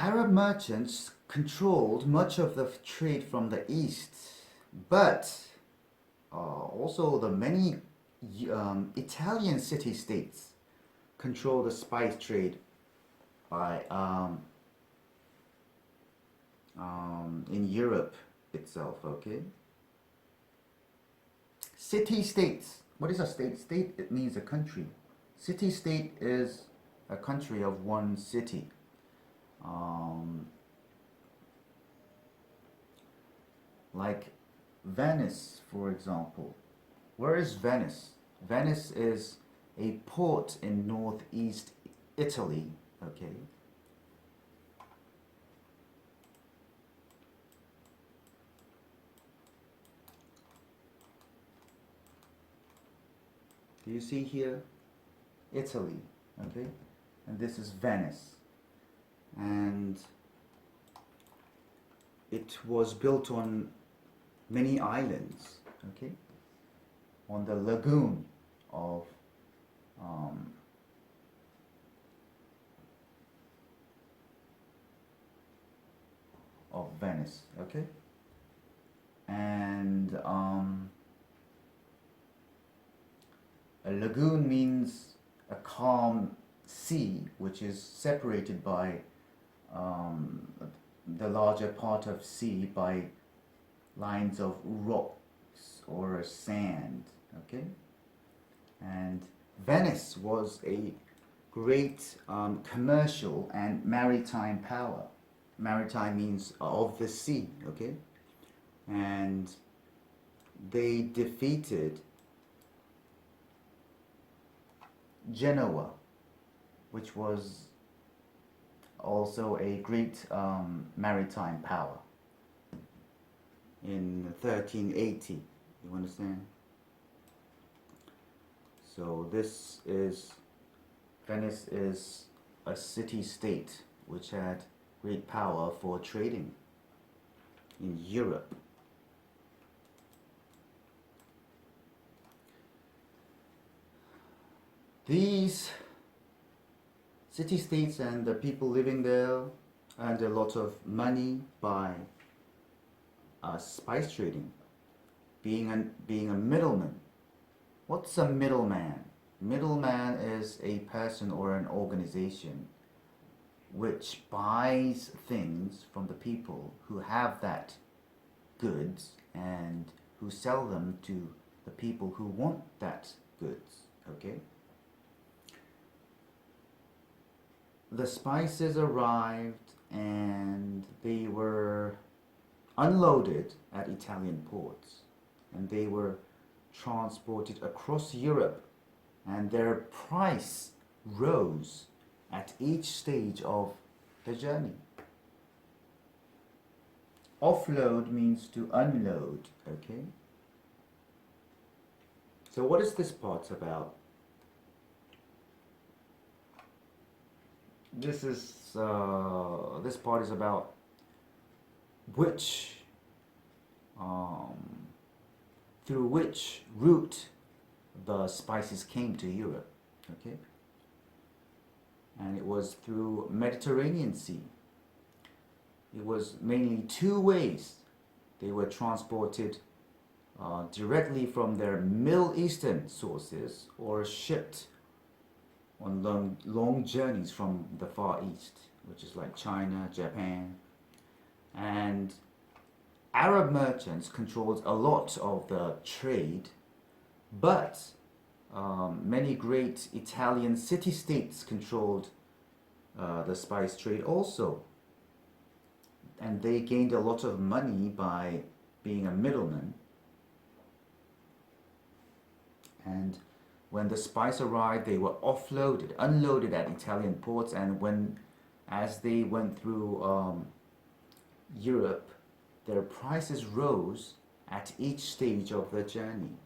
Arab merchants controlled much of the trade from the east, but also the many Italian city-states control the spice trade by in Europe itself. Okay, city-states. What is a state? State, it means a country. City-state is a country of one city. Um, like Venice, for example. Where is Venice? Venice is a port in northeast Italy. Okay. Do you see here? Italy. Okay. And this is Venice. And it was built on many islands. Okay. On the lagoon of um, Venice, okay, and a lagoon means a calm sea which is separated by the larger part of sea by lines of rocks or sand, okay, and Venice was a great commercial and maritime power. Maritime means of the sea, okay? And they defeated Genoa, which was also a great maritime power in 1380. You understand? So Venice is a city-state which had great power for trading in Europe. These city-states and the people living there earned a lot of money by spice trading, being a middleman. What's a middleman? Middleman is a person or an organization which buys things from the people who have that goods and who sell them to the people who want that goods, okay? The spices arrived and they were unloaded at Italian ports and they were transported across Europe, and their price rose at each stage of the journey. Offload means to unload, okay? So what is this part about? This part is about through which route the spices came to Europe, okay? And it was through Mediterranean Sea. It was mainly two ways. They were transported directly from their Middle Eastern sources or shipped on long journeys from the Far East, which is like China, Japan. And Arab merchants controlled a lot of the trade, but many great Italian city-states controlled the spice trade also. And they gained a lot of money by being a middleman. And when the spice arrived, they were offloaded, unloaded at Italian ports, and as they went through Europe, their prices rose at each stage of the journey.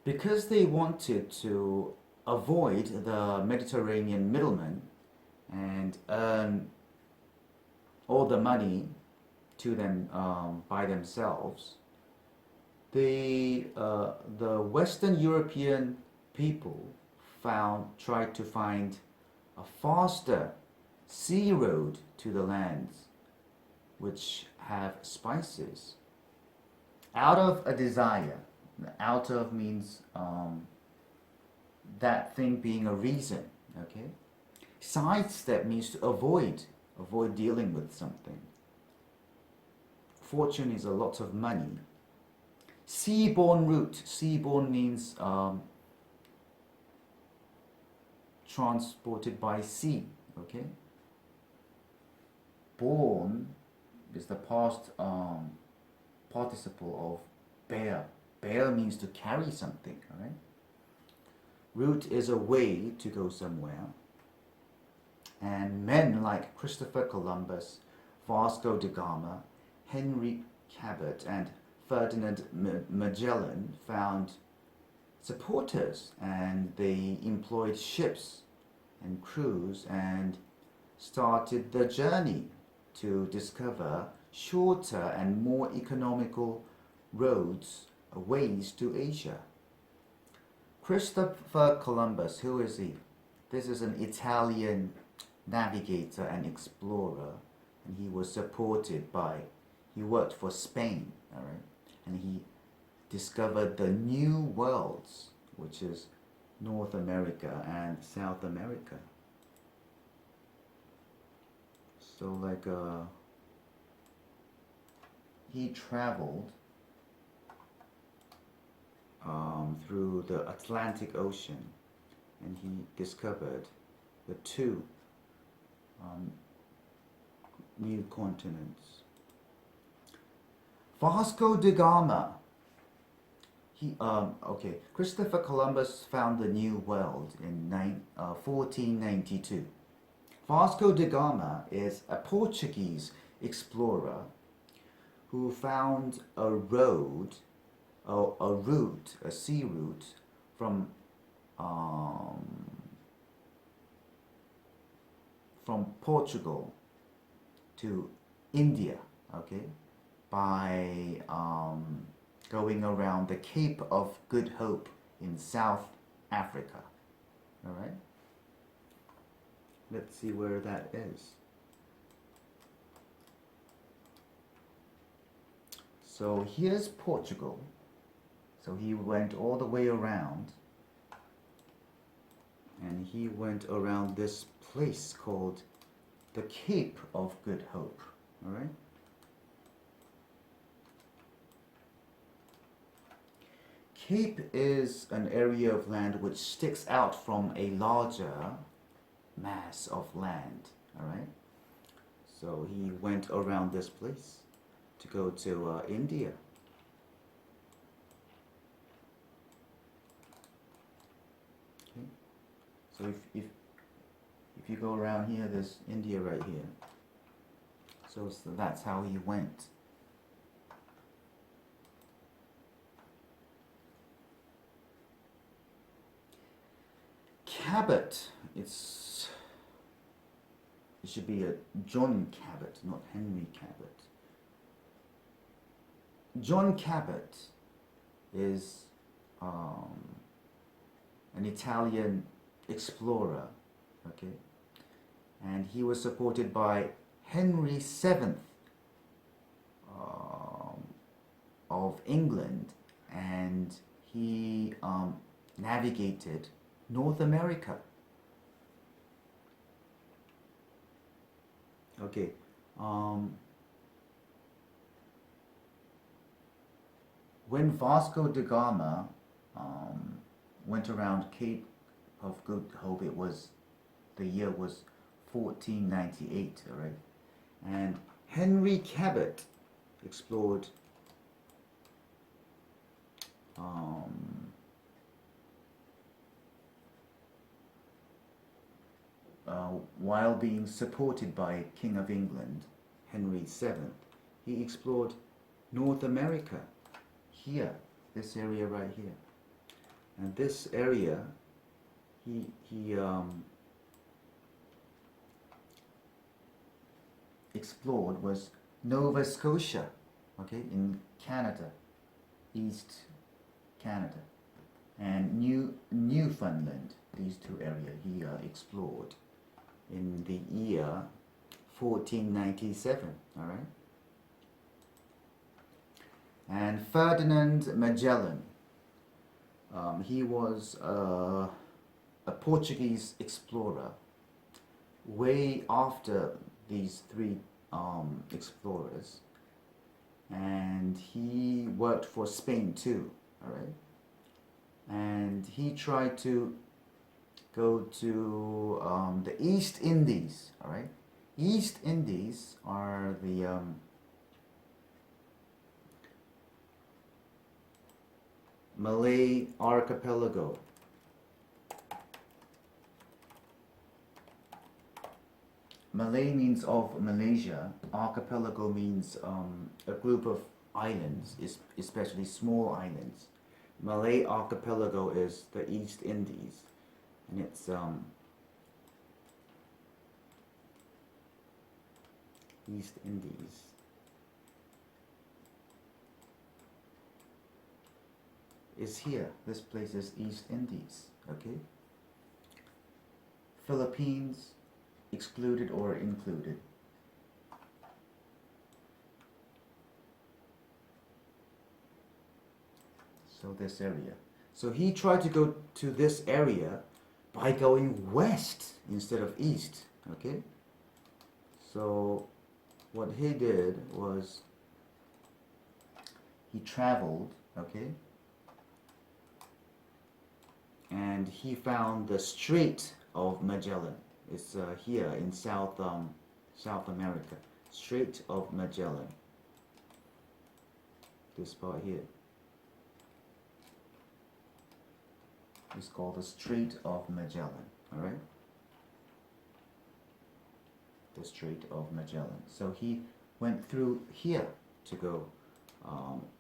Because they wanted to avoid the Mediterranean middlemen and earn all the money to them by themselves, the Western European people tried to find a faster sea road to the lands which have spices out of a desire. Out of means that thing being a reason, okay? Sidestep means to avoid dealing with something. Fortune is a lot of money. Seaborne route. Seaborne means transported by sea. Okay. Borne is the past participle of bear. Bear means to carry something. All right. Route is a way to go somewhere. And men like Christopher Columbus, Vasco da Gama, Henry Cabot, and Ferdinand Magellan found supporters, and they employed ships and crews and started the journey to discover shorter and more economical roads, ways to Asia. Christopher Columbus, who is he? This is an Italian navigator and explorer, and he was supported by, he worked for Spain, all right, and he discovered the new worlds, which is North America and South America. So like he traveled through the Atlantic Ocean, and he discovered the two new continents. Vasco da Gama. Christopher Columbus found the New World in 1492. Vasco da Gama is a Portuguese explorer who found a road, a sea route from Portugal to India, okay, by going around the Cape of Good Hope in South Africa. All right? Let's see where that is. So here's Portugal. So he went all the way around, and he went around this place called the Cape of Good Hope. All right? Cape is an area of land which sticks out from a larger mass of land, all right? So he went around this place to go to India. Okay. So if you go around here, there's India right here. So that's how he went. Cabot, it should be a John Cabot, not Henry Cabot. John Cabot is an Italian explorer, okay, and he was supported by Henry VII of England, and he navigated North America. Okay. When Vasco da Gama went around Cape of Good Hope, the year was 1498, all right? And Henry Cabot explored while being supported by King of England, Henry VII. He explored North America, here, this area right here. And this area, he explored was Nova Scotia, okay, in Canada. East Canada, and Newfoundland. These two areas he explored in the year 1497. All right. And Ferdinand Magellan, he was a Portuguese explorer way after these three explorers, and he worked for Spain too, all right? And he tried to go to the East Indies, all right? East Indies are the Malay archipelago. Malay means of Malaysia. Archipelago means a group of islands, especially small islands. Malay archipelago is the East Indies, and it's East Indies. Is here. This place is East Indies. Okay. Philippines, excluded or included. So this area. So he tried to go to this area by going west instead of east. Okay. So what he did was he traveled. Okay. And he found the Strait of Magellan. It's here in South America. Strait of Magellan. This part here is called the Strait of Magellan. All right. The Strait of Magellan. So he went through here to go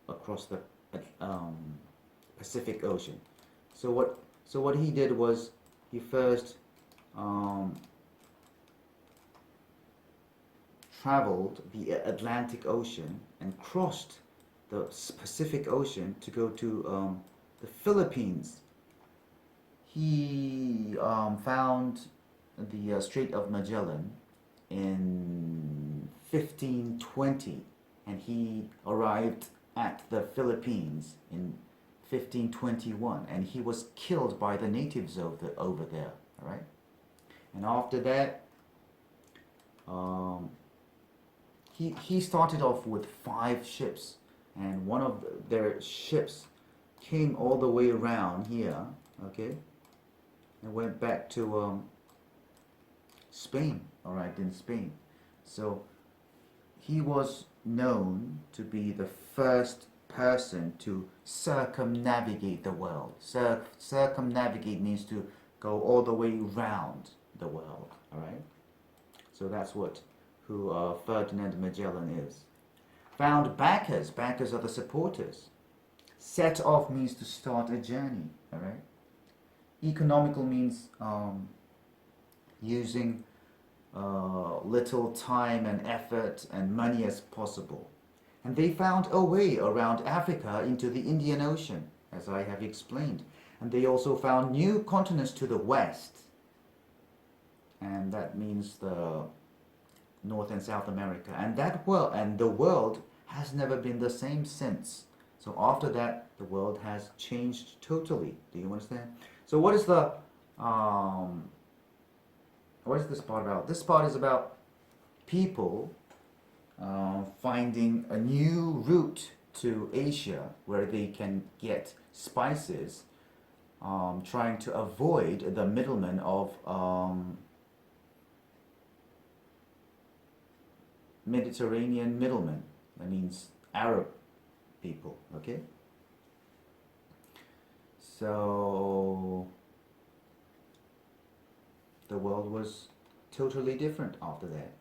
across the Pacific Ocean. So what he did was he first traveled the Atlantic Ocean and crossed the Pacific Ocean to go to the Philippines. He found the Strait of Magellan in 1520, and he arrived at the Philippines in 1521, and he was killed by the natives over there. All right, and after that, he started off with 5 ships, and one of their ships came all the way around here, okay, and went back to Spain. All right, in Spain. So he was known to be the first person to circumnavigate the world. Circumnavigate means to go all the way round the world. All right. So that's who Ferdinand Magellan is. Found backers. Backers are the supporters. Set off means to start a journey. All right. Economical means using little time and effort and money as possible. And they found a way around Africa into the Indian Ocean, as I have explained. And they also found new continents to the west. And that means the North and South America. And the world has never been the same since. So after that, the world has changed totally. Do you understand? So what is this part about? This part is about people finding a new route to Asia where they can get spices, trying to avoid the middlemen of Mediterranean middlemen. That means Arab people, okay? So the world was totally different after that.